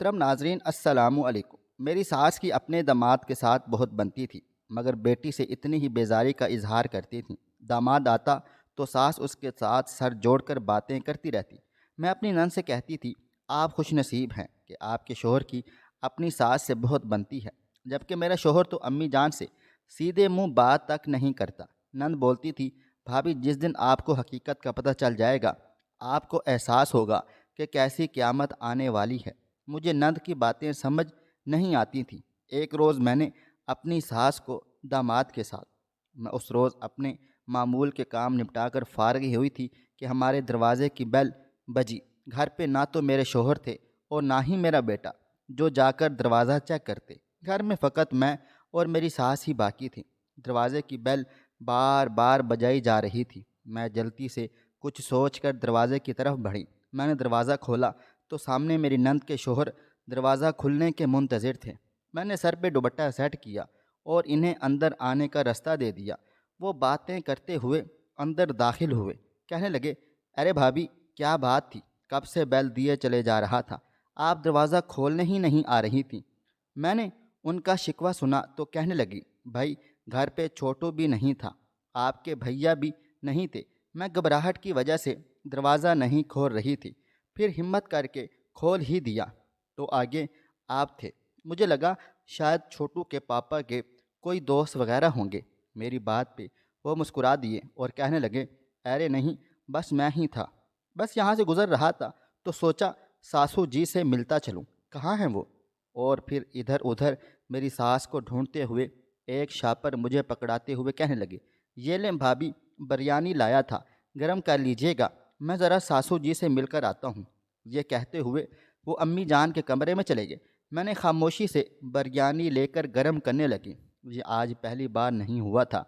محترم ناظرین السلام علیکم۔ میری ساس کی اپنے داماد کے ساتھ بہت بنتی تھی، مگر بیٹی سے اتنی ہی بیزاری کا اظہار کرتی تھیں۔ داماد آتا تو ساس اس کے ساتھ سر جوڑ کر باتیں کرتی رہتی۔ میں اپنی نند سے کہتی تھی، آپ خوش نصیب ہیں کہ آپ کے شوہر کی اپنی ساس سے بہت بنتی ہے، جبکہ میرا شوہر تو امی جان سے سیدھے منہ بات تک نہیں کرتا۔ نند بولتی تھی، بھابھی جس دن آپ کو حقیقت کا پتہ چل جائے گا، آپ کو احساس ہوگا کہ کیسی قیامت آنے والی ہے۔ مجھے نند کی باتیں سمجھ نہیں آتی تھیں۔ ایک روز میں نے اپنی ساس کو داماد کے ساتھ میں اس روز اپنے معمول کے کام نپٹا کر فارغ ہوئی تھی کہ ہمارے دروازے کی بیل بجی۔ گھر پہ نہ تو میرے شوہر تھے اور نہ ہی میرا بیٹا جو جا کر دروازہ چیک کرتے۔ گھر میں فقط میں اور میری ساس ہی باقی تھی۔ دروازے کی بیل بار بار بجائی جا رہی تھی۔ میں جلدی سے کچھ سوچ کر دروازے کی طرف بڑھی۔ میں نے دروازہ کھولا تو سامنے میری نند کے شوہر دروازہ کھلنے کے منتظر تھے۔ میں نے سر پہ دوپٹہ سیٹ کیا اور انہیں اندر آنے کا راستہ دے دیا۔ وہ باتیں کرتے ہوئے اندر داخل ہوئے۔ کہنے لگے، ارے بھابھی کیا بات تھی، کب سے بیل دیے چلے جا رہا تھا، آپ دروازہ کھولنے ہی نہیں آ رہی تھیں۔ میں نے ان کا شکوہ سنا تو کہنے لگی، بھائی گھر پہ چھوٹو بھی نہیں تھا، آپ کے بھیا بھی نہیں تھے، میں گھبراہٹ کی وجہ سے دروازہ نہیں کھول رہی تھی، پھر ہمت کر کے کھول ہی دیا تو آگے آپ تھے۔ مجھے لگا شاید چھوٹو کے پاپا کے کوئی دوست وغیرہ ہوں گے۔ میری بات پہ وہ مسکرا دیے اور کہنے لگے، ارے نہیں، بس میں ہی تھا، بس یہاں سے گزر رہا تھا تو سوچا ساسو جی سے ملتا چلوں، کہاں ہیں وہ؟ اور پھر ادھر ادھر میری ساس کو ڈھونڈتے ہوئے ایک شاپر مجھے پکڑاتے ہوئے کہنے لگے، یہ لیں بھابھی بریانی لایا تھا، گرم کر لیجیے گا، میں ذرا ساسو جی سے مل کر آتا ہوں۔ یہ کہتے ہوئے وہ امی جان کے کمرے میں چلے گئے۔ میں نے خاموشی سے بریانی لے کر گرم کرنے لگی۔ یہ آج پہلی بار نہیں ہوا تھا۔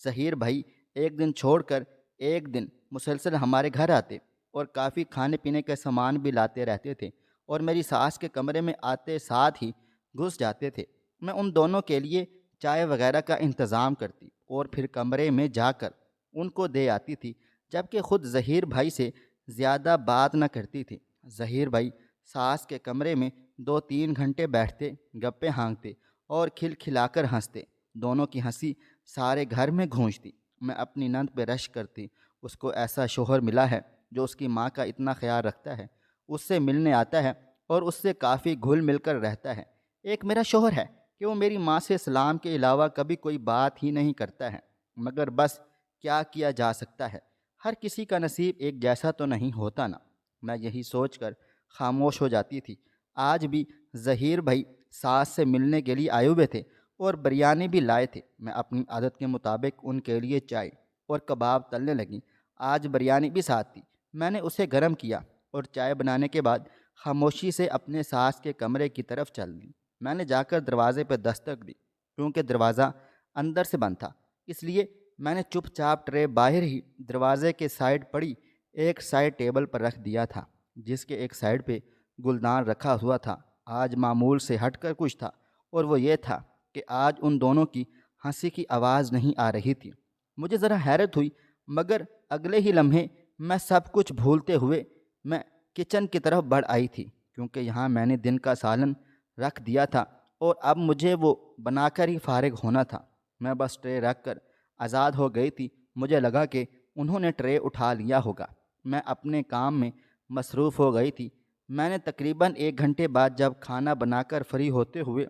ظہیر بھائی ایک دن چھوڑ کر ایک دن مسلسل ہمارے گھر آتے اور کافی کھانے پینے کے سامان بھی لاتے رہتے تھے اور میری ساس کے کمرے میں آتے ساتھ ہی گھس جاتے تھے۔ میں ان دونوں کے لیے چائے وغیرہ کا انتظام کرتی اور پھر کمرے میں جا کر ان کو دے آتی تھی، جبکہ خود ظہیر بھائی سے زیادہ بات نہ کرتی تھی۔ ظہیر بھائی ساس کے کمرے میں 2-3 گھنٹے بیٹھتے، گپے ہانکتے اور کھلکھلا کر ہنستے۔ دونوں کی ہنسی سارے گھر میں گونجتی۔ میں اپنی نند پہ رشک کرتی، اس کو ایسا شوہر ملا ہے جو اس کی ماں کا اتنا خیال رکھتا ہے، اس سے ملنے آتا ہے اور اس سے کافی گھل مل کر رہتا ہے۔ ایک میرا شوہر ہے کہ وہ میری ماں سے سلام کے علاوہ کبھی کوئی بات ہی نہیں کرتا ہے، مگر بس کیا کیا جا سکتا ہے، ہر کسی کا نصیب ایک جیسا تو نہیں ہوتا نا۔ میں یہی سوچ کر خاموش ہو جاتی تھی۔ آج بھی ظہیر بھائی ساس سے ملنے کے لیے آئے ہوئے تھے اور بریانی بھی لائے تھے۔ میں اپنی عادت کے مطابق ان کے لیے چائے اور کباب تلنے لگی۔ آج بریانی بھی ساتھ تھی۔ میں نے اسے گرم کیا اور چائے بنانے کے بعد خاموشی سے اپنے ساس کے کمرے کی طرف چل دی۔ میں نے جا کر دروازے پہ دستک دی، کیونکہ دروازہ اندر سے بند تھا، اس لیے میں نے چپ چاپ ٹرے باہر ہی دروازے کے سائڈ پڑی ایک سائڈ ٹیبل پر رکھ دیا تھا، جس کے ایک سائڈ پہ گلدان رکھا ہوا تھا۔ آج معمول سے ہٹ کر کچھ تھا، اور وہ یہ تھا کہ آج ان دونوں کی ہنسی کی آواز نہیں آ رہی تھی۔ مجھے ذرا حیرت ہوئی، مگر اگلے ہی لمحے میں سب کچھ بھولتے ہوئے میں کچن کی طرف بڑھ آئی تھی، کیونکہ یہاں میں نے دن کا سالن رکھ دیا تھا اور اب مجھے وہ بنا کر ہی فارغ ہونا تھا۔ میں بس ٹرے رکھ کر آزاد ہو گئی تھی۔ مجھے لگا کہ انہوں نے ٹرے اٹھا لیا ہوگا۔ میں اپنے کام میں مصروف ہو گئی تھی۔ میں نے تقریباً 1 گھنٹے بعد جب کھانا بنا کر فری ہوتے ہوئے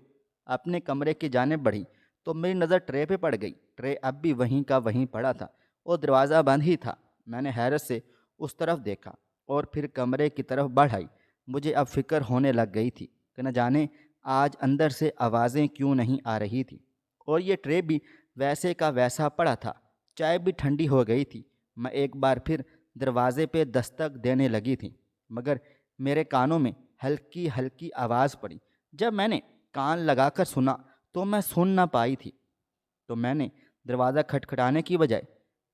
اپنے کمرے کی جانب بڑھی تو میری نظر ٹرے پہ پڑ گئی۔ ٹرے اب بھی وہیں کا وہیں پڑا تھا اور دروازہ بند ہی تھا۔ میں نے حیرت سے اس طرف دیکھا اور پھر کمرے کی طرف بڑھ آئی۔ مجھے اب فکر ہونے لگ گئی تھی کہ نہ جانے آج اندر سے آوازیں کیوں نہیں آ رہی تھی، اور یہ ٹرے بھی ویسے کا ویسا پڑا تھا۔ چائے بھی ٹھنڈی ہو گئی تھی۔ میں ایک بار پھر دروازے پہ دستک دینے لگی تھی، مگر میرے کانوں میں ہلکی ہلکی آواز پڑی۔ جب میں نے کان لگا کر سنا تو میں سن نہ پائی تھی، تو میں نے دروازہ کھٹکھٹانے کی بجائے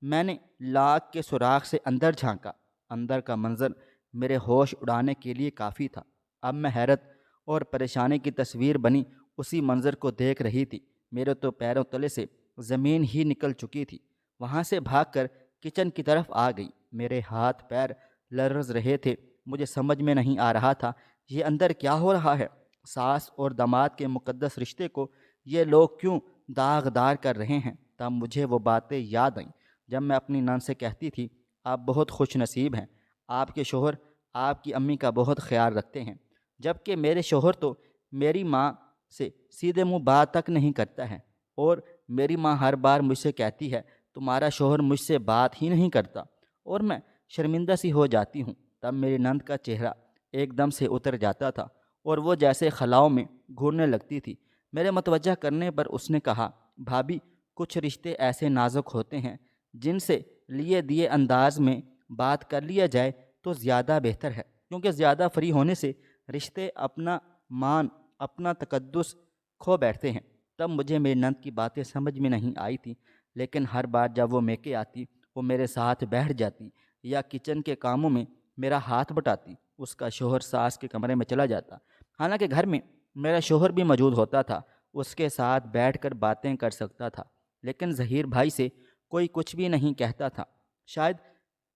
میں نے لاک کے سوراخ سے اندر جھانکا۔ اندر کا منظر میرے ہوش اڑانے کے لیے کافی تھا۔ اب میں حیرت اور پریشانی کی تصویر بنی اسی منظر کو دیکھ رہی تھی۔ میرے تو پیروں تلے سے زمین ہی نکل چکی تھی۔ وہاں سے بھاگ کر کچن کی طرف آ گئی۔ میرے ہاتھ پیر لرز رہے تھے۔ مجھے سمجھ میں نہیں آ رہا تھا یہ اندر کیا ہو رہا ہے؟ ساس اور داماد کے مقدس رشتے کو یہ لوگ کیوں داغدار کر رہے ہیں؟ تب مجھے وہ باتیں یاد آئیں جب میں اپنی نان سے کہتی تھی آپ بہت خوش نصیب ہیں، آپ کے شوہر آپ کی امی کا بہت خیال رکھتے ہیں، جبکہ میرے شوہر تو میری ماں سے سیدھے منہ بات تک نہیں کرتا ہے، اور میری ماں ہر بار مجھ سے کہتی ہے تمہارا شوہر مجھ سے بات ہی نہیں کرتا، اور میں شرمندہ سی ہو جاتی ہوں۔ تب میری نند کا چہرہ ایک دم سے اتر جاتا تھا اور وہ جیسے خلاؤں میں گھورنے لگتی تھی۔ میرے متوجہ کرنے پر اس نے کہا بھابھی، کچھ رشتے ایسے نازک ہوتے ہیں جن سے لیے دیے انداز میں بات کر لیا جائے تو زیادہ بہتر ہے، کیونکہ زیادہ فری ہونے سے رشتے اپنا مان اپنا تقدس کھو بیٹھتے ہیں۔ تب مجھے میری نند کی باتیں سمجھ میں نہیں آئی تھی، لیکن ہر بار جب وہ میکے آتی وہ میرے ساتھ بیٹھ جاتی یا کچن کے کاموں میں میرا ہاتھ بٹاتی۔ اس کا شوہر ساس کے کمرے میں چلا جاتا، حالانکہ گھر میں میرا شوہر بھی موجود ہوتا تھا، اس کے ساتھ بیٹھ کر باتیں کر سکتا تھا، لیکن ظہیر بھائی سے کوئی کچھ بھی نہیں کہتا تھا۔ شاید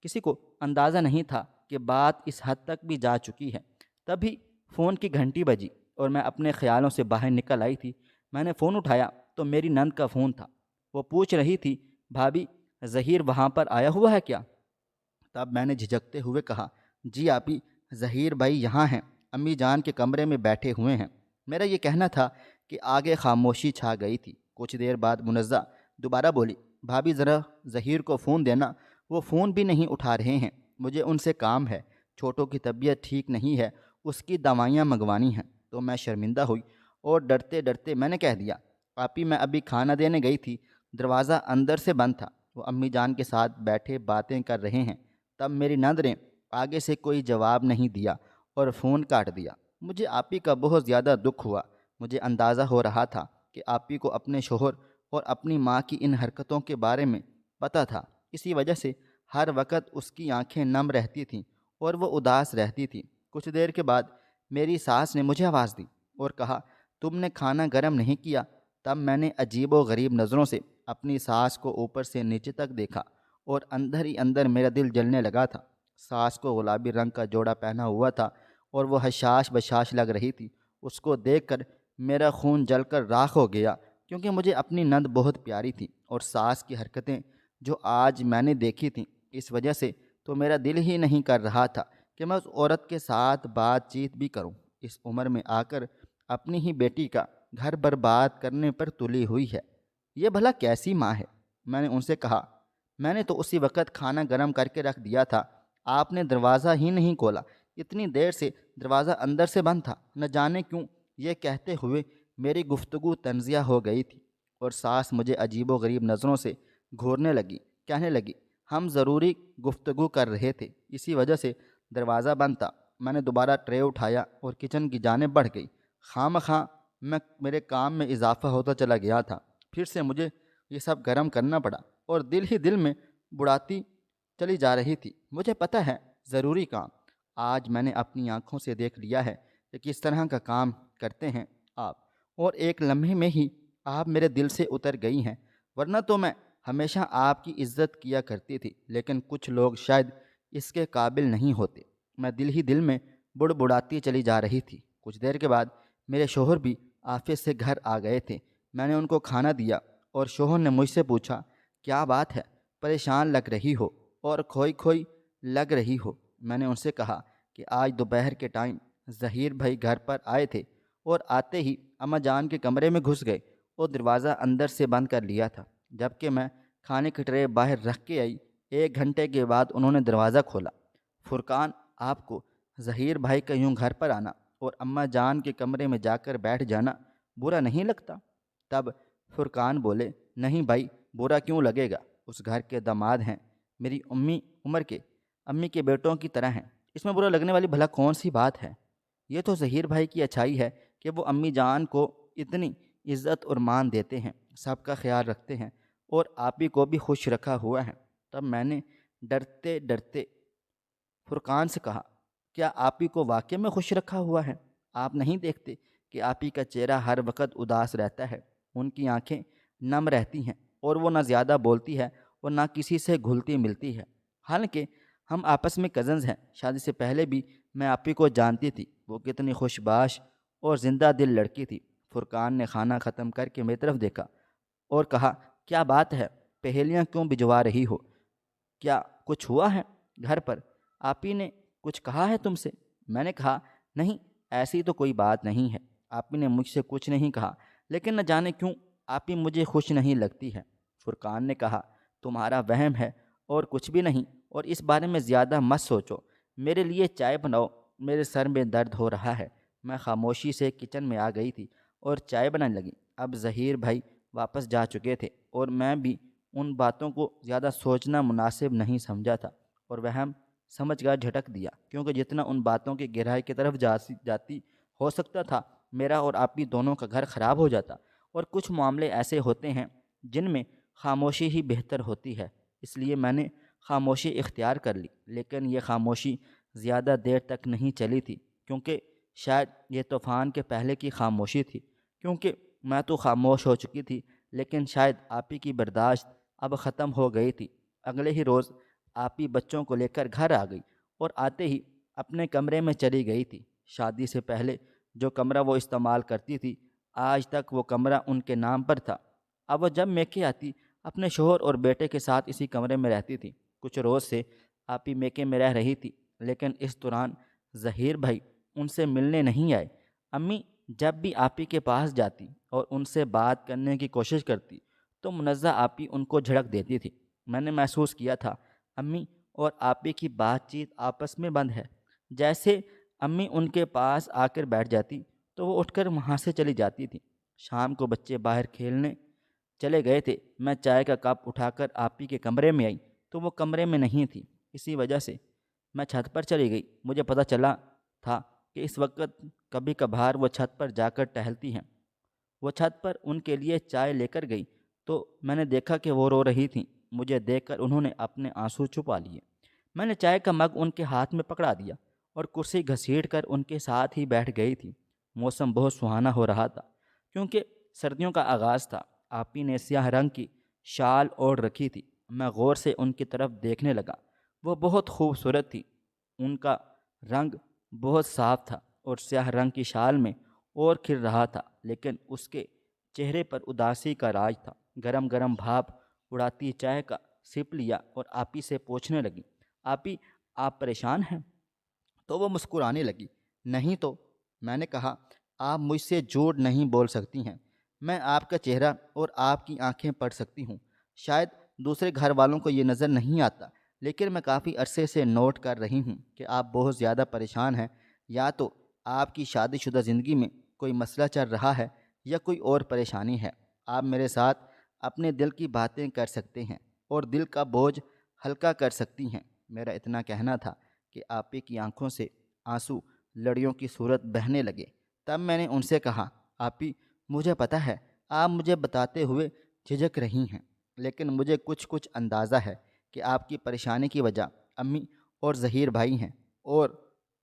کسی کو اندازہ نہیں تھا کہ بات اس حد تک بھی جا چکی ہے۔ تبھی فون کی گھنٹی بجی اور میں اپنے خیالوں سے باہر نکل آئی تھی۔ میں نے فون اٹھایا تو میری نند کا فون تھا۔ وہ پوچھ رہی تھی بھابھی، ظہیر وہاں پر آیا ہوا ہے کیا؟ تب میں نے جھجکتے ہوئے کہا جی آپی، ظہیر بھائی یہاں ہیں، امی جان کے کمرے میں بیٹھے ہوئے ہیں۔ میرا یہ کہنا تھا کہ آگے خاموشی چھا گئی تھی۔ کچھ دیر بعد منزہ دوبارہ بولی بھابھی ذرا ظہیر کو فون دینا، وہ فون بھی نہیں اٹھا رہے ہیں، مجھے ان سے کام ہے، چھوٹوں کی طبیعت ٹھیک نہیں ہے، اس کی دوائیاں منگوانی ہیں۔ تو میں شرمندہ ہوئی اور ڈرتے ڈرتے میں نے کہہ دیا آپی میں ابھی کھانا دینے گئی تھی، دروازہ اندر سے بند تھا، وہ امی جان کے ساتھ بیٹھے باتیں کر رہے ہیں۔ تب میری نند نے آگے سے کوئی جواب نہیں دیا اور فون کاٹ دیا۔ مجھے آپی کا بہت زیادہ دکھ ہوا۔ مجھے اندازہ ہو رہا تھا کہ آپی کو اپنے شوہر اور اپنی ماں کی ان حرکتوں کے بارے میں پتہ تھا، اسی وجہ سے ہر وقت اس کی آنکھیں نم رہتی تھیں اور وہ اداس رہتی تھی۔ کچھ دیر کے بعد میری ساس نے مجھے آواز دی اور کہا تم نے کھانا گرم نہیں کیا؟ تب میں نے عجیب و غریب نظروں سے اپنی ساس کو اوپر سے نیچے تک دیکھا اور اندر ہی اندر میرا دل جلنے لگا تھا۔ ساس کو گلابی رنگ کا جوڑا پہنا ہوا تھا اور وہ حشاش بشاش لگ رہی تھی۔ اس کو دیکھ کر میرا خون جل کر راکھ ہو گیا، کیونکہ مجھے اپنی نند بہت پیاری تھی، اور ساس کی حرکتیں جو آج میں نے دیکھی تھیں، اس وجہ سے تو میرا دل ہی نہیں کر رہا تھا کہ میں اس عورت کے ساتھ بات چیت بھی کروں۔ اس عمر میں آ کر اپنی ہی بیٹی کا گھر برباد کرنے پر تلی ہوئی ہے، یہ بھلا کیسی ماں ہے؟ میں نے ان سے کہا میں نے تو اسی وقت کھانا گرم کر کے رکھ دیا تھا، آپ نے دروازہ ہی نہیں کھولا، اتنی دیر سے دروازہ اندر سے بند تھا، نہ جانے کیوں۔ یہ کہتے ہوئے میری گفتگو تنزیہ ہو گئی تھی اور ساس مجھے عجیب و غریب نظروں سے گھورنے لگی، کہنے لگی ہم ضروری گفتگو کر رہے تھے، اسی وجہ سے دروازہ بند تھا۔ میں نے دوبارہ ٹرے اٹھایا اور کچن کی جانب بڑھ گئی۔ خواہ میرے کام میں اضافہ ہوتا چلا گیا تھا۔ پھر سے مجھے یہ سب گرم کرنا پڑا اور دل ہی دل میں بڑھاتی چلی جا رہی تھی۔ مجھے پتہ ہے ضروری کام، آج میں نے اپنی آنکھوں سے دیکھ لیا ہے کہ کس طرح کا کام کرتے ہیں آپ، اور ایک لمحے میں ہی آپ میرے دل سے اتر گئی ہیں، ورنہ تو میں ہمیشہ آپ کی عزت کیا کرتی تھی، لیکن کچھ لوگ شاید اس کے قابل نہیں ہوتے۔ میں دل ہی دل میں بڑھاتی چلی جا رہی تھی۔ کچھ دیر کے بعد میرے شوہر بھی آفس سے گھر آ گئے تھے۔ میں نے ان کو کھانا دیا اور شوہر نے مجھ سے پوچھا کیا بات ہے، پریشان لگ رہی ہو اور کھوئی کھوئی لگ رہی ہو؟ میں نے ان سے کہا کہ آج دوپہر کے ٹائم ظہیر بھائی گھر پر آئے تھے اور آتے ہی اماں جان کے کمرے میں گھس گئے اور دروازہ اندر سے بند کر لیا تھا، جبکہ میں کھانے کی ٹرے باہر رکھ کے آئی۔ 1 گھنٹے کے بعد انہوں نے دروازہ کھولا۔ فرقان، آپ کو ظہیر بھائی کا یوں گھر پر آنا اور اماں جان کے کمرے میں جا کر بیٹھ جانا برا نہیں لگتا؟ تب فرقان بولے نہیں بھائی، برا کیوں لگے گا، اس گھر کے داماد ہیں، میری عمر کے امی کے بیٹوں کی طرح ہیں، اس میں برا لگنے والی بھلا کون سی بات ہے؟ یہ تو ظہیر بھائی کی اچھائی ہے کہ وہ امی جان کو اتنی عزت اور مان دیتے ہیں، سب کا خیال رکھتے ہیں اور آپ ہی کو بھی خوش رکھا ہوا ہے۔ تب میں نے ڈرتے ڈرتے فرقان سے کہا کیا آپ ہی کو واقعی میں خوش رکھا ہوا ہے؟ آپ نہیں دیکھتے کہ آپ ہی کا چہرہ ہر وقت اداس رہتا ہے، ان کی آنکھیں نم رہتی ہیں اور وہ نہ زیادہ بولتی ہے اور نہ کسی سے گھلتی ملتی ہے۔ حالانکہ ہم آپس میں کزنز ہیں، شادی سے پہلے بھی میں آپ ہی کو جانتی تھی، وہ کتنی خوش باش اور زندہ دل لڑکی تھی۔ فرقان نے کھانا ختم کر کے میری طرف دیکھا اور کہا، کیا بات ہے، پہیلیاں کیوں بھجوا رہی ہو؟ کیا کچھ ہوا ہے گھر پر؟ آپی نے کچھ کہا ہے تم سے؟ میں نے کہا، نہیں، ایسی تو کوئی بات نہیں ہے، آپی نے مجھ سے کچھ نہیں کہا، لیکن نہ جانے کیوں آپی مجھے خوش نہیں لگتی ہے۔ فرقان نے کہا، تمہارا وہم ہے اور کچھ بھی نہیں، اور اس بارے میں زیادہ مت سوچو، میرے لیے چائے بناؤ، میرے سر میں درد ہو رہا ہے۔ میں خاموشی سے کچن میں آ گئی تھی اور چائے بنانے لگی۔ اب ظہیر بھائی واپس جا چکے تھے اور میں بھی ان باتوں کو زیادہ سوچنا مناسب نہیں سمجھا تھا، اور وہم سمجھ کر جھٹک دیا، کیونکہ جتنا ان باتوں کی گہرائی کی طرف جاتی ہو سکتا تھا، میرا اور آپی دونوں کا گھر خراب ہو جاتا۔ اور کچھ معاملے ایسے ہوتے ہیں جن میں خاموشی ہی بہتر ہوتی ہے، اس لیے میں نے خاموشی اختیار کر لی۔ لیکن یہ خاموشی زیادہ دیر تک نہیں چلی تھی، کیونکہ شاید یہ طوفان کے پہلے کی خاموشی تھی، کیونکہ میں تو خاموش ہو چکی تھی، لیکن شاید آپی کی برداشت اب ختم ہو گئی تھی۔ اگلے ہی روز آپی بچوں کو لے کر گھر آ گئی اور آتے ہی اپنے کمرے میں چلی گئی تھی۔ شادی سے پہلے جو کمرہ وہ استعمال کرتی تھی، آج تک وہ کمرہ ان کے نام پر تھا۔ اب وہ جب میکے آتی، اپنے شوہر اور بیٹے کے ساتھ اسی کمرے میں رہتی تھی۔ کچھ روز سے آپی میکے میں رہ رہی تھی، لیکن اس دوران ظہیر بھائی ان سے ملنے نہیں آئے۔ امی جب بھی آپی کے پاس جاتی اور ان سے بات کرنے کی کوشش کرتی تو منزہ آپی ان کو جھڑک دیتی تھی۔ میں نے محسوس کیا تھا امی اور آپی کی بات چیت آپس میں بند ہے۔ جیسے امی ان کے پاس آ کر بیٹھ جاتی تو وہ اٹھ کر وہاں سے چلی جاتی تھی۔ شام کو بچے باہر کھیلنے چلے گئے تھے۔ میں چائے کا کپ اٹھا کر آپی کے کمرے میں آئی تو وہ کمرے میں نہیں تھی۔ اسی وجہ سے میں چھت پر چلی گئی۔ مجھے پتہ چلا تھا کہ اس وقت کبھی کبھار وہ چھت پر جا کر ٹہلتی ہیں۔ وہ چھت پر ان کے لیے چائے لے کر گئی تو میں نے دیکھا کہ وہ رو رہی تھیں۔ مجھے دیکھ کر انہوں نے اپنے آنسو چھپا لیے۔ میں نے چائے کا مگ ان کے ہاتھ میں پکڑا دیا اور کرسی گھسیٹ کر ان کے ساتھ ہی بیٹھ گئی تھی۔ موسم بہت سہانا ہو رہا تھا، کیونکہ سردیوں کا آغاز تھا۔ آپی نے سیاہ رنگ کی شال اوڑھ رکھی تھی۔ میں غور سے ان کی طرف دیکھنے لگا۔ وہ بہت خوبصورت تھی۔ ان کا رنگ بہت صاف تھا اور سیاہ رنگ کی شال میں اور کھل رہا تھا، لیکن اس کے چہرے پر اداسی کا راج تھا۔ گرم گرم بھاپ اڑاتی چائے کا سپ لیا اور آپی سے پوچھنے لگی، آپی آپ پریشان ہیں؟ تو وہ مسکرانے لگی، نہیں تو۔ میں نے کہا، آپ مجھ سے جھوٹ نہیں بول سکتی ہیں، میں آپ کا چہرہ اور آپ کی آنکھیں پڑھ سکتی ہوں۔ شاید دوسرے گھر والوں کو یہ نظر نہیں آتا، لیکن میں کافی عرصے سے نوٹ کر رہی ہوں کہ آپ بہت زیادہ پریشان ہیں۔ یا تو آپ کی شادی شدہ زندگی میں کوئی مسئلہ چل رہا ہے یا کوئی اور پریشانی ہے۔ آپ میرے ساتھ اپنے دل کی باتیں کر سکتے ہیں اور دل کا بوجھ ہلکا کر سکتی ہیں۔ میرا اتنا کہنا تھا کہ آپی کی آنکھوں سے آنسو لڑیوں کی صورت بہنے لگے۔ تب میں نے ان سے کہا، آپی مجھے پتہ ہے آپ مجھے بتاتے ہوئے جھجک رہی ہیں، لیکن مجھے کچھ اندازہ ہے کہ آپ کی پریشانی کی وجہ امی اور ظہیر بھائی ہیں، اور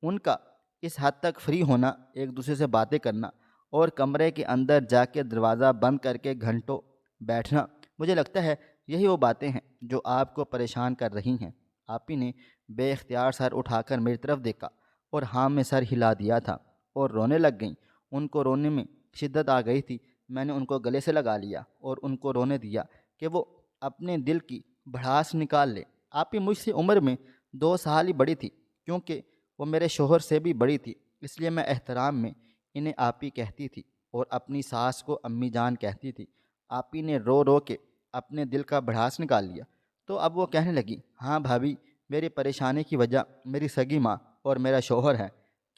ان کا اس حد تک فری ہونا، ایک دوسرے سے باتیں کرنا اور کمرے کے اندر جا کے دروازہ بند کر کے گھنٹوں بیٹھنا، مجھے لگتا ہے یہی وہ باتیں ہیں جو آپ کو پریشان کر رہی ہیں۔ آپی نے بے اختیار سر اٹھا کر میری طرف دیکھا اور ہاں میں سر ہلا دیا تھا اور رونے لگ گئیں۔ ان کو رونے میں شدت آ گئی تھی۔ میں نے ان کو گلے سے لگا لیا اور ان کو رونے دیا کہ وہ اپنے دل کی بھڑاس نکال لے۔ آپی مجھ سے عمر میں 2 سال ہی بڑی تھی، کیونکہ وہ میرے شوہر سے بھی بڑی تھی، اس لیے میں احترام میں انہیں آپی کہتی تھی اور اپنی ساس کو امی جان کہتی تھی۔ آپی نے رو رو کے اپنے دل کا بھڑاس نکال لیا تو اب وہ کہنے لگی، ہاں بھابھی، میری پریشانی کی وجہ میری سگی ماں اور میرا شوہر ہے۔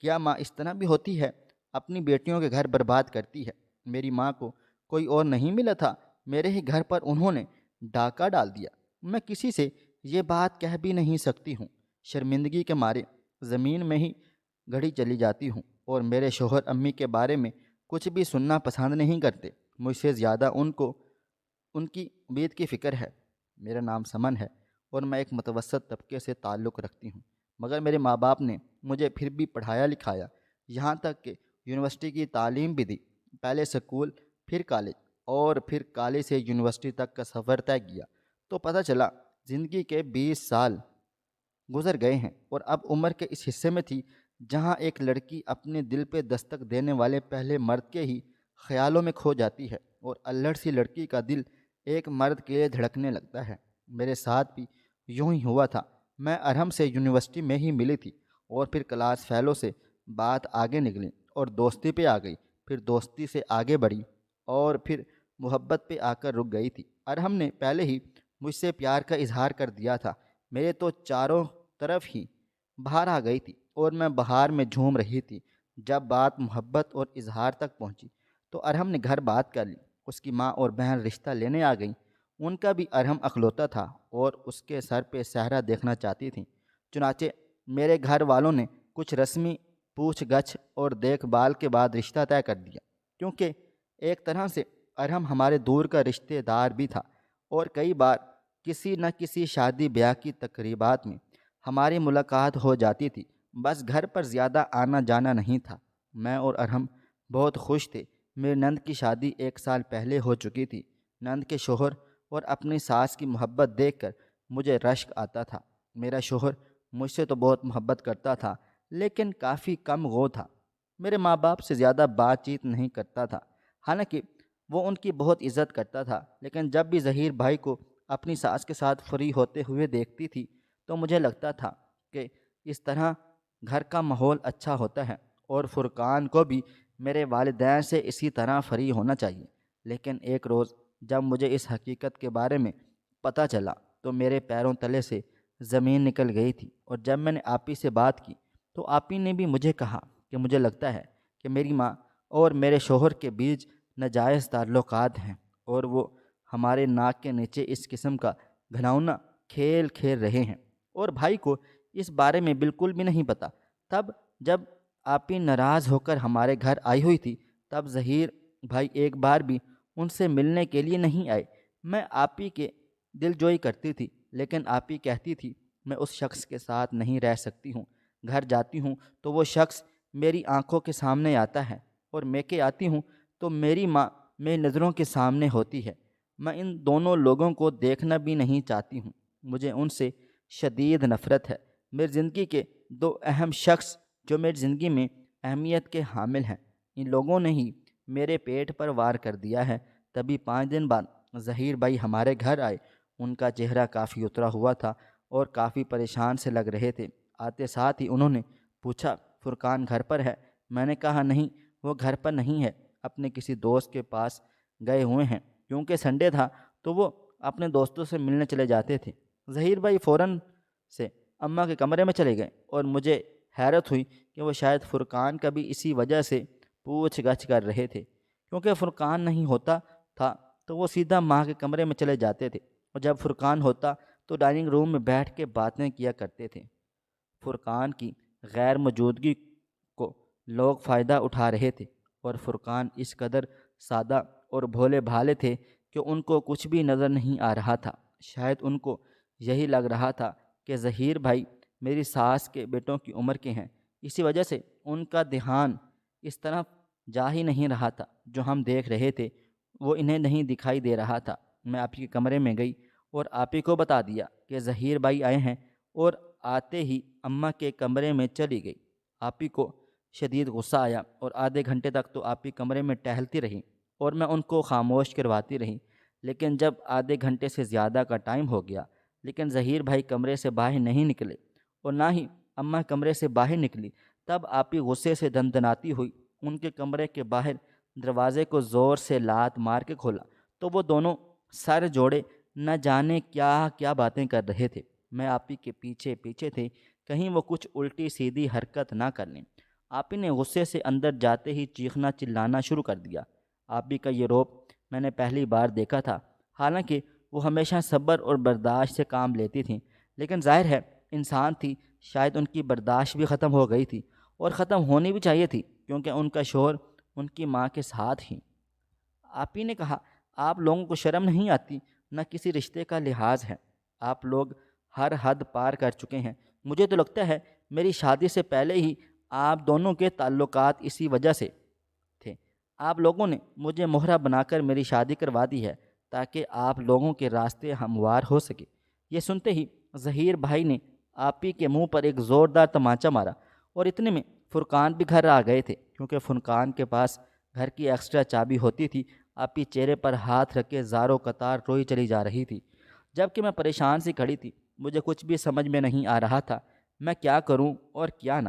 کیا ماں اس طرح بھی ہوتی ہے؟ اپنی بیٹیوں کے گھر برباد کرتی ہے۔ میری ماں کو کوئی اور نہیں ملا تھا، میرے ہی گھر پر انہوں نے ڈاکہ ڈال دیا۔ میں کسی سے یہ بات کہہ بھی نہیں سکتی ہوں۔ شرمندگی کے مارے زمین میں ہی گڑی چلی جاتی ہوں، اور میرے شوہر امی کے بارے میں کچھ بھی سننا پسند نہیں کرتے۔ مجھ سے زیادہ ان کو ان کی امید کی فکر ہے۔ میرا نام سمن ہے اور میں ایک متوسط طبقے سے تعلق رکھتی ہوں، مگر میرے ماں باپ نے مجھے پھر بھی پڑھایا لکھایا، یہاں تک کہ یونیورسٹی کی تعلیم بھی دی۔ پہلے سکول، پھر کالج، اور پھر کالج سے یونیورسٹی تک کا سفر طے کیا تو پتہ چلا زندگی کے 20 سال گزر گئے ہیں، اور اب عمر کے اس حصے میں تھی جہاں ایک لڑکی اپنے دل پہ دستک دینے والے پہلے مرد کے ہی خیالوں میں کھو جاتی ہے اور الڑ سی لڑکی کا دل ایک مرد کے لیے دھڑکنے لگتا ہے۔ میرے ساتھ بھی یوں ہی ہوا تھا۔ میں ارحم سے یونیورسٹی میں ہی ملی تھی اور پھر کلاس فیلو سے بات آگے نکلی اور دوستی پہ آ گئی، پھر دوستی سے آگے بڑھی اور پھر محبت پہ آ کر رک گئی تھی۔ ارحم نے پہلے ہی مجھ سے پیار کا اظہار کر دیا تھا۔ میرے تو چاروں طرف ہی بہار آ گئی تھی اور میں بہار میں جھوم رہی تھی۔ جب بات محبت اور اظہار تک پہنچی تو ارحم نے گھر بات کر لی۔ اس کی ماں اور بہن رشتہ لینے آ گئیں۔ ان کا بھی ارحم اکلوتا تھا اور اس کے سر پہ صحرا دیکھنا چاہتی تھیں۔ چنانچہ میرے گھر والوں نے کچھ رسمی پوچھ گچھ اور دیکھ بھال کے بعد رشتہ طے کر دیا، کیونکہ ایک طرح سے ارحم ہمارے دور کا رشتہ دار بھی تھا اور کئی بار کسی نہ کسی شادی بیاہ کی تقریبات میں ہماری ملاقات ہو جاتی تھی۔ بس گھر پر زیادہ آنا جانا نہیں تھا۔ میں اور ارحم بہت خوش تھے۔ میری نند کی شادی 1 سال پہلے ہو چکی تھی۔ نند کے شوہر اور اپنی ساس کی محبت دیکھ کر مجھے رشک آتا تھا۔ میرا شوہر مجھ سے تو بہت محبت کرتا تھا لیکن کافی کم غو تھا۔ میرے ماں باپ سے زیادہ بات چیت نہیں کرتا تھا، حالانکہ وہ ان کی بہت عزت کرتا تھا، لیکن جب بھی ظہیر بھائی کو اپنی ساس کے ساتھ فری ہوتے ہوئے دیکھتی تھی تو مجھے لگتا تھا کہ اس طرح گھر کا ماحول اچھا ہوتا ہے اور فرقان کو بھی میرے والدین سے اسی طرح فری ہونا چاہیے۔ لیکن ایک روز جب مجھے اس حقیقت کے بارے میں پتہ چلا تو میرے پیروں تلے سے زمین نکل گئی تھی، اور جب میں نے آپی سے بات کی تو آپی نے بھی مجھے کہا کہ مجھے لگتا ہے کہ میری ماں اور میرے شوہر کے بیچ ناجائز تعلقات ہیں اور وہ ہمارے ناک کے نیچے اس قسم کا گھناؤنا کھیل کھیل رہے ہیں، اور بھائی کو اس بارے میں بالکل بھی نہیں پتہ۔ تب جب آپی ناراض ہو کر ہمارے گھر آئی ہوئی تھی تب ظہیر بھائی ایک بار بھی ان سے ملنے کے لیے نہیں آئے۔ میں آپی کے دل جوئی کرتی تھی، لیکن آپی کہتی تھی میں اس شخص کے ساتھ نہیں رہ سکتی ہوں۔ گھر جاتی ہوں تو وہ شخص میری آنکھوں کے سامنے آتا ہے اور میکے آتی ہوں تو میری ماں میری نظروں کے سامنے ہوتی ہے۔ میں ان دونوں لوگوں کو دیکھنا بھی نہیں چاہتی ہوں۔ مجھے ان سے شدید نفرت ہے۔ میری زندگی کے 2 اہم شخص جو میری زندگی میں اہمیت کے حامل ہیں، ان لوگوں نے ہی میرے پیٹ پر وار کر دیا ہے۔ تبھی 5 دن بعد ظہیر بھائی ہمارے گھر آئے۔ ان کا چہرہ کافی اترا ہوا تھا اور کافی پریشان سے لگ رہے تھے۔ آتے ساتھ ہی انہوں نے پوچھا فرقان گھر پر ہے؟ میں نے کہا نہیں، وہ گھر پر نہیں ہے، اپنے کسی دوست کے پاس گئے ہوئے ہیں، کیونکہ سنڈے تھا تو وہ اپنے دوستوں سے ملنے چلے جاتے تھے۔ ظہیر بھائی فوراً سے اماں کے کمرے میں چلے گئے اور مجھے حیرت ہوئی کہ وہ شاید فرقان کا بھی اسی وجہ سے پوچھ گچھ کر رہے تھے، کیونکہ فرقان نہیں ہوتا تھا تو وہ سیدھا ماں کے کمرے میں چلے جاتے تھے، اور جب فرقان ہوتا تو ڈائننگ روم میں بیٹھ کے باتیں کیا کرتے تھے۔ فرقان کی غیر موجودگی کو لوگ فائدہ اٹھا رہے تھے، اور فرقان اس قدر سادہ اور بھولے بھالے تھے کہ ان کو کچھ بھی نظر نہیں آ رہا تھا۔ شاید ان کو یہی لگ رہا تھا کہ ظہیر بھائی میری ساس کے بیٹوں کی عمر کے ہیں، اسی وجہ سے ان کا دھیان اس طرف جا ہی نہیں رہا تھا۔ جو ہم دیکھ رہے تھے وہ انہیں نہیں دکھائی دے رہا تھا۔ میں آپی کے کمرے میں گئی اور آپی کو بتا دیا کہ ظہیر بھائی آئے ہیں، اور آتے ہی اماں کے کمرے میں چلی گئی۔ آپی کو شدید غصہ آیا اور آدھے گھنٹے تک تو آپی کمرے میں ٹہلتی رہی اور میں ان کو خاموش کرواتی رہی، لیکن جب آدھے گھنٹے سے زیادہ کا ٹائم ہو گیا لیکن ظہیر بھائی کمرے سے باہر نہیں نکلے اور نہ ہی اماں کمرے سے باہر نکلی، تب آپی غصے سے دندناتی ہوئی ان کے کمرے کے باہر دروازے کو زور سے لات مار کے کھولا تو وہ دونوں سر جوڑے نہ جانے کیا کیا باتیں کر رہے تھے۔ میں آپی کے پیچھے پیچھے تھے کہیں وہ کچھ الٹی سیدھی حرکت نہ کر لیں۔ آپی نے غصے سے اندر جاتے ہی چیخنا چلانا شروع کر دیا۔ آپی کا یہ روپ میں نے پہلی بار دیکھا تھا، حالانکہ وہ ہمیشہ صبر اور برداشت سے کام لیتی تھیں، لیکن ظاہر ہے انسان تھی، شاید ان کی برداشت بھی ختم ہو گئی تھی، اور ختم ہونی بھی چاہیے تھی کیونکہ ان کا شوہر ان کی ماں کے ساتھ ہی۔ آپی نے کہا آپ لوگوں کو شرم نہیں آتی؟ نہ کسی رشتے کا لحاظ ہے، آپ لوگ ہر حد پار کر چکے ہیں۔ مجھے تو لگتا ہے میری شادی سے پہلے ہی آپ دونوں کے تعلقات اسی وجہ سے تھے۔ آپ لوگوں نے مجھے مہرہ بنا کر میری شادی کروا دی ہے تاکہ آپ لوگوں کے راستے ہموار ہو سکے۔ یہ سنتے ہی ظہیر بھائی نے آپی کے منہ پر ایک زوردار تمانچہ مارا اور اتنے میں فرقان بھی گھر آ گئے تھے۔ کیونکہ فرقان کے پاس گھر کی ایکسٹرا چابی ہوتی تھی، آپی چہرے پر ہاتھ رکھ کے زاروں قطار روئی چلی جا رہی تھی، جبکہ میں پریشان سی کھڑی تھی۔ مجھے کچھ بھی سمجھ میں نہیں آ رہا تھا، میں کیا کروں اور کیا نہ۔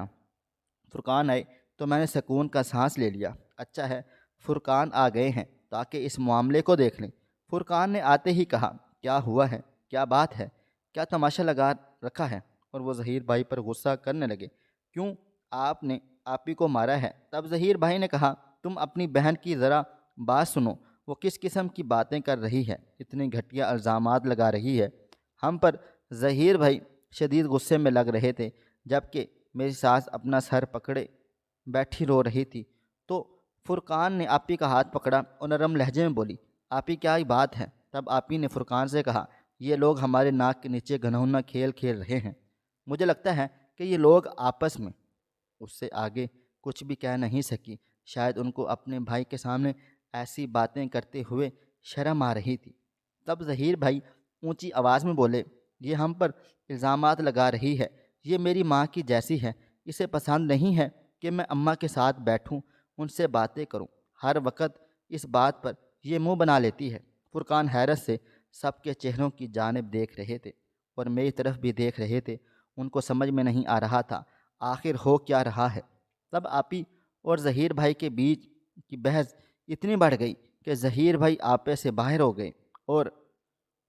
فرقان آئے تو میں نے سکون کا سانس لے لیا۔ اچھا ہے فرقان آ گئے ہیں تاکہ اس معاملے کو دیکھ لیں۔ فرقان نے آتے ہی کہا، کیا ہوا ہے؟ کیا بات ہے؟ کیا تماشا لگا رکھا ہے؟ اور وہ ظہیر بھائی پر غصہ کرنے لگے، کیوں آپ نے آپی کو مارا ہے؟ تب ظہیر بھائی نے کہا، تم اپنی بہن کی ذرا بات سنو، وہ کس قسم کی باتیں کر رہی ہے، اتنے گھٹیا الزامات لگا رہی ہے ہم پر۔ ظہیر بھائی شدید غصے میں لگ رہے تھے، جبکہ میری ساس اپنا سر پکڑے بیٹھی رو رہی تھی۔ تو فرقان نے آپی کا ہاتھ پکڑا اور نرم لہجے میں بولی، آپی کیا ہی بات ہے؟ تب آپی نے فرقان سے کہا، یہ لوگ ہمارے ناک کے نیچے گھناؤنا کھیل کھیل رہے ہیں۔ مجھے لگتا ہے کہ یہ لوگ آپس میں، اس سے آگے کچھ بھی کہہ نہیں سکی۔ شاید ان کو اپنے بھائی کے سامنے ایسی باتیں کرتے ہوئے شرم آ رہی تھی۔ تب ظہیر بھائی اونچی آواز میں بولے، یہ ہم پر الزامات لگا رہی ہے، یہ میری ماں کی جیسی ہے، اسے پسند نہیں ہے کہ میں اماں کے ساتھ بیٹھوں، ان سے باتیں کروں، ہر وقت اس بات پر یہ منہ بنا لیتی ہے۔ فرقان حیرت سے سب کے چہروں کی جانب دیکھ رہے تھے اور میری طرف بھی دیکھ رہے تھے۔ ان کو سمجھ میں نہیں آ رہا تھا آخر ہو کیا رہا ہے۔ تب آپی اور ظہیر بھائی کے بیچ کی بحث اتنی بڑھ گئی کہ ظہیر بھائی آپے سے باہر ہو گئے اور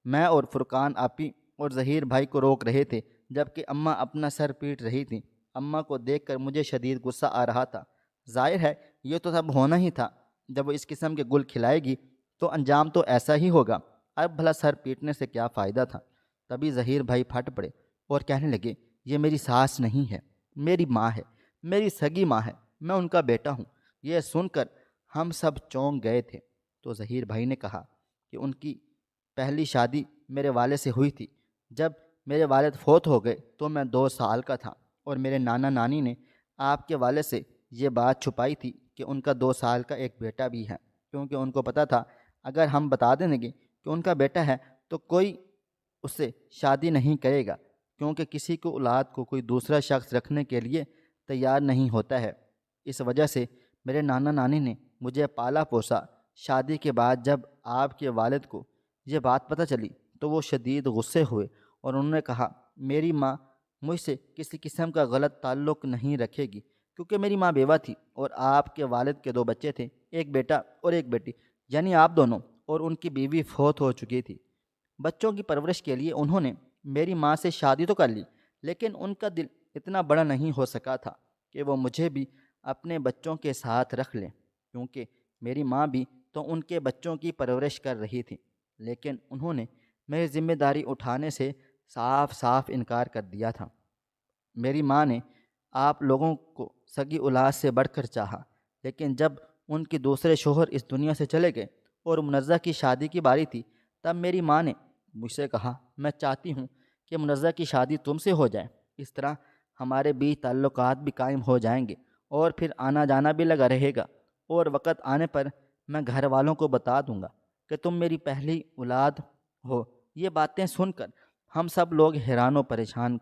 میں اور فرقان آپی اور ظہیر بھائی کو روک رہے تھے، جبکہ اماں اپنا سر پیٹ رہی تھیں۔ اماں کو دیکھ کر مجھے شدید غصہ آ رہا تھا۔ ظاہر ہے یہ تو سب ہونا ہی تھا، جب وہ اس قسم کے گل کھلائے گی تو انجام تو ایسا ہی ہوگا، اب بھلا سر پیٹنے سے کیا فائدہ تھا۔ تبھی ظہیر بھائی پھٹ پڑے اور کہنے لگے، یہ میری ساس نہیں ہے، میری ماں ہے، میری سگی ماں ہے، میں ان کا بیٹا ہوں۔ یہ سن کر ہم سب چونک گئے تھے۔ تو ظہیر بھائی نے کہا کہ ان کی پہلی شادی میرے والد سے ہوئی تھی۔ جب میرے والد فوت ہو گئے تو میں 2 سال کا تھا، اور میرے نانا نانی نے آپ کے والد سے یہ بات چھپائی تھی کہ ان کا 2 سال کا ایک بیٹا بھی ہے، کیونکہ ان کو پتہ تھا اگر ہم بتا دیں گے کہ ان کا بیٹا ہے تو کوئی اس سے شادی نہیں کرے گا، کیونکہ کسی کو اولاد کو کوئی دوسرا شخص رکھنے کے لیے تیار نہیں ہوتا ہے۔ اس وجہ سے میرے نانا نانی نے مجھے پالا پوسا۔ شادی کے بعد جب آپ کے والد کو یہ بات پتہ چلی تو وہ شدید غصے ہوئے اور انہوں نے کہا، میری ماں مجھ سے کسی قسم کا غلط تعلق نہیں رکھے گی، کیونکہ میری ماں بیوہ تھی اور آپ کے والد کے 2 بچے تھے، ایک بیٹا اور ایک بیٹی، یعنی آپ دونوں، اور ان کی بیوی فوت ہو چکی تھی۔ بچوں کی پرورش کے لیے انہوں نے میری ماں سے شادی تو کر لی، لیکن ان کا دل اتنا بڑا نہیں ہو سکا تھا کہ وہ مجھے بھی اپنے بچوں کے ساتھ رکھ لیں، کیونکہ میری ماں بھی تو ان کے بچوں کی پرورش کر رہی تھی۔ لیکن انہوں نے میری ذمہ داری اٹھانے سے صاف صاف انکار کر دیا تھا۔ میری ماں نے آپ لوگوں کو سگی اولاد سے بڑھ کر چاہا، لیکن جب ان کے دوسرے شوہر اس دنیا سے چلے گئے اور منزہ کی شادی کی باری تھی، تب میری ماں نے مجھ سے کہا، میں چاہتی ہوں کہ منزہ کی شادی تم سے ہو جائے، اس طرح ہمارے بیچ تعلقات بھی قائم ہو جائیں گے اور پھر آنا جانا بھی لگا رہے گا، اور وقت آنے پر میں گھر والوں کو بتا دوں گا کہ تم میری پہلی اولاد ہو۔ یہ باتیں سن کر ہم سب لوگ حیران و پریشان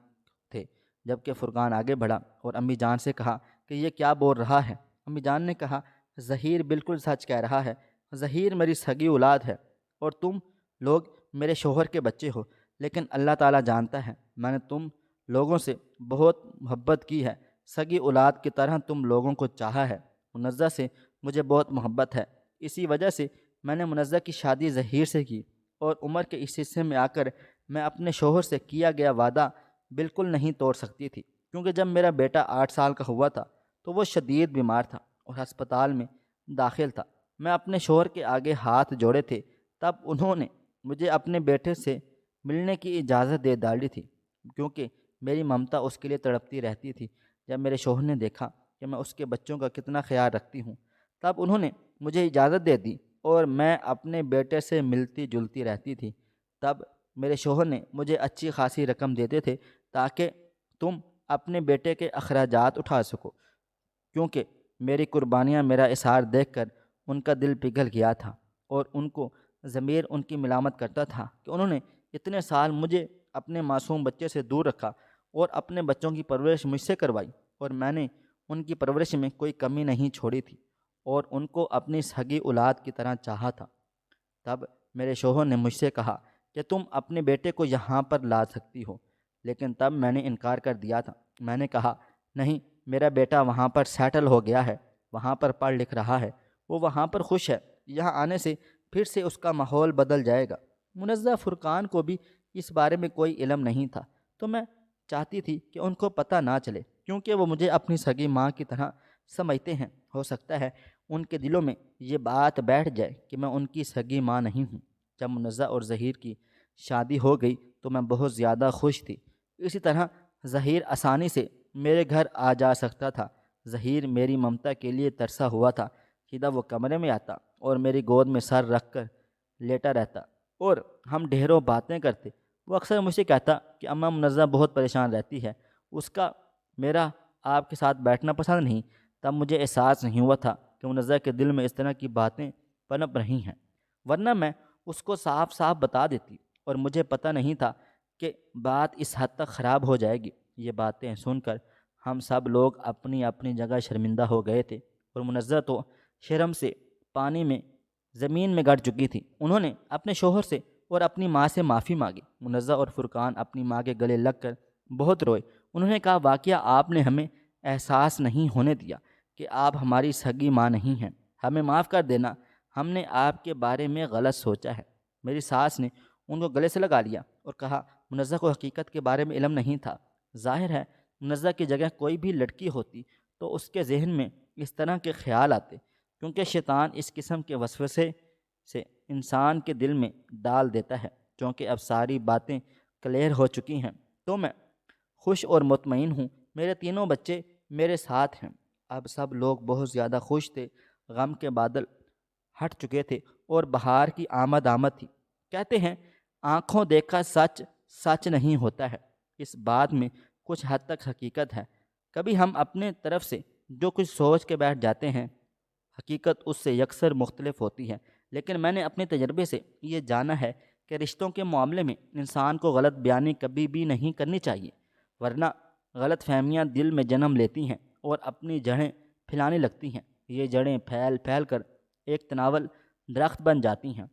تھے، جبکہ فرقان آگے بڑھا اور امی جان سے کہا کہ یہ کیا بول رہا ہے۔ امی جان نے کہا، ظہیر بالکل سچ کہہ رہا ہے، ظہیر میری سگی اولاد ہے اور تم لوگ میرے شوہر کے بچے ہو، لیکن اللہ تعالیٰ جانتا ہے میں نے تم لوگوں سے بہت محبت کی ہے، سگی اولاد کی طرح تم لوگوں کو چاہا ہے۔ منزہ سے مجھے بہت محبت ہے، اسی وجہ سے میں نے منزہ کی شادی ظہیر سے کی، اور عمر کے اس حصے میں آ کر میں اپنے شوہر سے کیا گیا وعدہ بالکل نہیں توڑ سکتی تھی، کیونکہ جب میرا بیٹا 8 سال کا ہوا تھا تو وہ شدید بیمار تھا اور ہسپتال میں داخل تھا۔ میں اپنے شوہر کے آگے ہاتھ جوڑے تھے، تب انہوں نے مجھے اپنے بیٹے سے ملنے کی اجازت دے ڈالی تھی، کیونکہ میری ممتا اس کے لیے تڑپتی رہتی تھی۔ جب میرے شوہر نے دیکھا کہ میں اس کے بچوں کا کتنا خیال رکھتی ہوں، تب انہوں نے مجھے اجازت دے دی اور میں اپنے بیٹے سے ملتی جلتی رہتی تھی۔ تب میرے شوہر نے مجھے اچھی خاصی رقم دیتے تھے تاکہ تم اپنے بیٹے کے اخراجات اٹھا سکو، کیونکہ میری قربانیاں، میرا اظہار دیکھ کر ان کا دل پگھل گیا تھا، اور ان کو ضمیر ان کی ملامت کرتا تھا کہ انہوں نے اتنے سال مجھے اپنے معصوم بچے سے دور رکھا اور اپنے بچوں کی پرورش مجھ سے کروائی، اور میں نے ان کی پرورش میں کوئی کمی نہیں چھوڑی تھی اور ان کو اپنی سگی اولاد کی طرح چاہا تھا۔ تب میرے شوہر نے مجھ سے کہا کہ تم اپنے بیٹے کو یہاں پر لا سکتی ہو، لیکن تب میں نے انکار کر دیا تھا۔ میں نے کہا نہیں، میرا بیٹا وہاں پر سیٹل ہو گیا ہے، وہاں پر پڑھ لکھ رہا ہے، وہ وہاں پر خوش ہے، یہاں آنے سے پھر سے اس کا ماحول بدل جائے گا۔ منزہ فرقان کو بھی اس بارے میں کوئی علم نہیں تھا، تو میں چاہتی تھی کہ ان کو پتہ نہ چلے، کیونکہ وہ مجھے اپنی سگی ماں کی طرح سمجھتے ہیں۔ ہو سکتا ہے ان کے دلوں میں یہ بات بیٹھ جائے کہ میں ان کی سگی ماں نہیں ہوں۔ جب منزہ اور ظہیر کی شادی ہو گئی تو میں بہت زیادہ خوش تھی۔ اسی طرح ظہیر آسانی سے میرے گھر آ جا سکتا تھا۔ ظہیر میری ممتا کے لیے ترسا ہوا تھا۔ سیدھا وہ کمرے میں آتا اور میری گود میں سر رکھ کر لیٹا رہتا اور ہم ڈھیروں باتیں کرتے۔ وہ اکثر مجھ سے کہتا کہ اماں منزہ بہت پریشان رہتی ہے، اس کا میرا آپ کے ساتھ بیٹھنا پسند نہیں۔ تب مجھے احساس نہیں ہوا تھا کہ منزہ کے دل میں اس طرح کی باتیں پنپ رہی ہیں، ورنہ میں اس کو صاف صاف بتا دیتی، اور مجھے پتہ نہیں تھا کہ بات اس حد تک خراب ہو جائے گی۔ یہ باتیں سن کر ہم سب لوگ اپنی اپنی جگہ شرمندہ ہو گئے تھے، اور منزہ تو شرم سے پانی میں زمین میں گڑ چکی تھی۔ انہوں نے اپنے شوہر سے اور اپنی ماں سے معافی مانگی۔ منزہ اور فرقان اپنی ماں کے گلے لگ کر بہت روئے۔ انہوں نے کہا واقعہ آپ نے ہمیں احساس نہیں ہونے دیا کہ آپ ہماری سگی ماں نہیں ہیں، ہمیں معاف کر دینا، ہم نے آپ کے بارے میں غلط سوچا ہے۔ میری ساس نے ان کو گلے سے لگا لیا اور کہا منزہ کو حقیقت کے بارے میں علم نہیں تھا۔ ظاہر ہے منزہ کی جگہ کوئی بھی لڑکی ہوتی تو اس کے ذہن میں اس طرح کے خیال آتے، کیونکہ شیطان اس قسم کے وسوسے سے انسان کے دل میں ڈال دیتا ہے۔ چونکہ اب ساری باتیں کلیئر ہو چکی ہیں تو میں خوش اور مطمئن ہوں۔ میرے تینوں بچے میرے ساتھ ہیں۔ اب سب لوگ بہت زیادہ خوش تھے، غم کے بادل ہٹ چکے تھے اور بہار کی آمد تھی۔ کہتے ہیں آنکھوں دیکھا سچ سچ نہیں ہوتا ہے۔ اس بات میں کچھ حد تک حقیقت ہے۔ کبھی ہم اپنے طرف سے جو کچھ سوچ کے بیٹھ جاتے ہیں، حقیقت اس سے یکسر مختلف ہوتی ہے۔ لیکن میں نے اپنے تجربے سے یہ جانا ہے کہ رشتوں کے معاملے میں انسان کو غلط بیانی کبھی بھی نہیں کرنی چاہیے، ورنہ غلط فہمیاں دل میں جنم لیتی ہیں اور اپنی جڑیں پھیلانے لگتی ہیں۔ یہ جڑیں پھیل پھیل کر ایک تناول درخت بن جاتی ہیں۔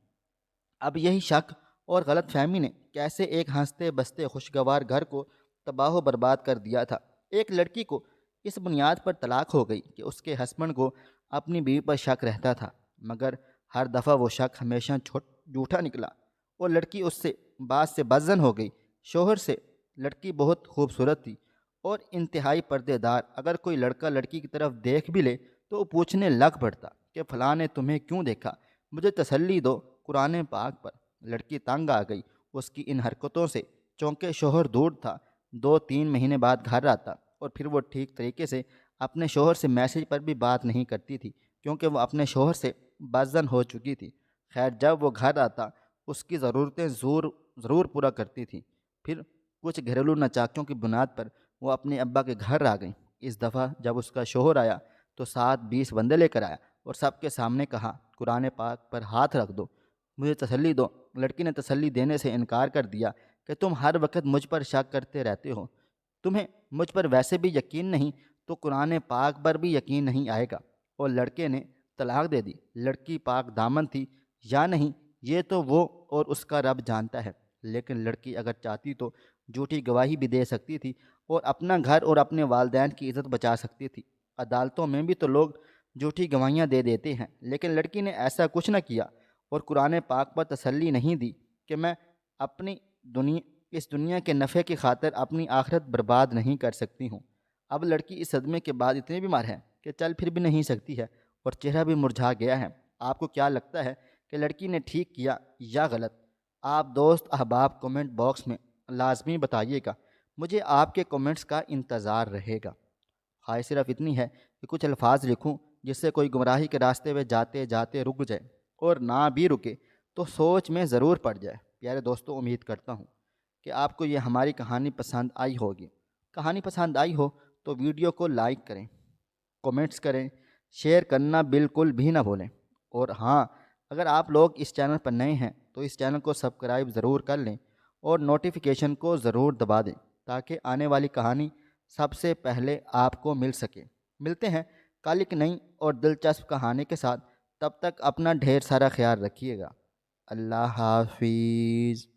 اب یہی شک اور غلط فہمی نے کیسے ایک ہنستے بستے خوشگوار گھر کو تباہ و برباد کر دیا تھا۔ ایک لڑکی کو اس بنیاد پر طلاق ہو گئی کہ اس کے ہسبینڈ کو اپنی بیوی پر شک رہتا تھا، مگر ہر دفعہ وہ شک ہمیشہ جھوٹا نکلا اور لڑکی اس سے بات سے بدظن ہو گئی۔ شوہر سے لڑکی بہت خوبصورت تھی اور انتہائی پردے دار۔ اگر کوئی لڑکا لڑکی کی طرف دیکھ بھی لے تو وہ پوچھنے لگ پڑتا کہ فلاں نے تمہیں کیوں دیکھا، مجھے تسلی دو قرآن پاک پر۔ لڑکی تنگ آ گئی اس کی ان حرکتوں سے۔ چونکہ شوہر دور تھا، 2-3 مہینے بعد گھر آتا اور پھر وہ ٹھیک طریقے سے اپنے شوہر سے میسیج پر بھی بات نہیں کرتی تھی، کیونکہ وہ اپنے شوہر سے بدظن ہو چکی تھی۔ خیر جب وہ گھر آتا اس کی ضرورتیں ضرور پورا کرتی تھی۔ پھر کچھ گھریلو نچاکیوں کی بنیاد پر وہ اپنے ابا کے گھر آ گئی۔ اس دفعہ جب اس کا شوہر آیا تو 7-20 بندے لے کر آیا اور سب کے سامنے کہا قرآن پاک پر ہاتھ رکھ دو، مجھے تسلی دو۔ لڑکی نے تسلی دینے سے انکار کر دیا کہ تم ہر وقت مجھ پر شک کرتے رہتے ہو، تمہیں مجھ پر ویسے بھی یقین نہیں تو قرآن پاک پر بھی یقین نہیں آئے گا، اور لڑکے نے طلاق دے دی۔ لڑکی پاک دامن تھی یا نہیں یہ تو وہ اور اس کا رب جانتا ہے، لیکن لڑکی اگر چاہتی تو جھوٹی گواہی بھی دے سکتی تھی اور اپنا گھر اور اپنے والدین کی عزت بچا سکتی تھی۔ عدالتوں میں بھی تو لوگ جھوٹی گواہیاں دے دیتے ہیں، لیکن لڑکی نے ایسا کچھ نہ کیا اور قرآن پاک پر تسلی نہیں دی کہ میں اپنی اس دنیا کے نفع کی خاطر اپنی آخرت برباد نہیں کر سکتی ہوں۔ اب لڑکی اس صدمے کے بعد اتنی بیمار ہے کہ چل پھر بھی نہیں سکتی ہے اور چہرہ بھی مرجھا گیا ہے۔ آپ کو کیا لگتا ہے کہ لڑکی نے ٹھیک کیا یا غلط؟ آپ دوست احباب کمنٹ باکس میں لازمی بتائیے گا، مجھے آپ کے کمنٹس کا انتظار رہے گا۔ خواہش صرف اتنی ہے کہ کچھ الفاظ لکھوں جس سے کوئی گمراہی کے راستے میں جاتے جاتے رک جائے، اور نہ بھی رکے تو سوچ میں ضرور پڑ جائے۔ پیارے دوستوں، امید کرتا ہوں کہ آپ کو یہ ہماری کہانی پسند آئی ہوگی۔ کہانی پسند آئی ہو تو ویڈیو کو لائک کریں، کومنٹس کریں، شیئر کرنا بالکل بھی نہ بھولیں، اور ہاں اگر آپ لوگ اس چینل پر نئے ہیں تو اس چینل کو سبسکرائب ضرور کر لیں اور نوٹیفیکیشن کو ضرور دبا دیں تاکہ آنے والی کہانی سب سے پہلے آپ کو مل سکے۔ ملتے ہیں کل ایک نئی اور دلچسپ کہانی کے ساتھ، تب تک اپنا ڈھیر سارا خیال رکھیے گا۔ اللہ حافظ۔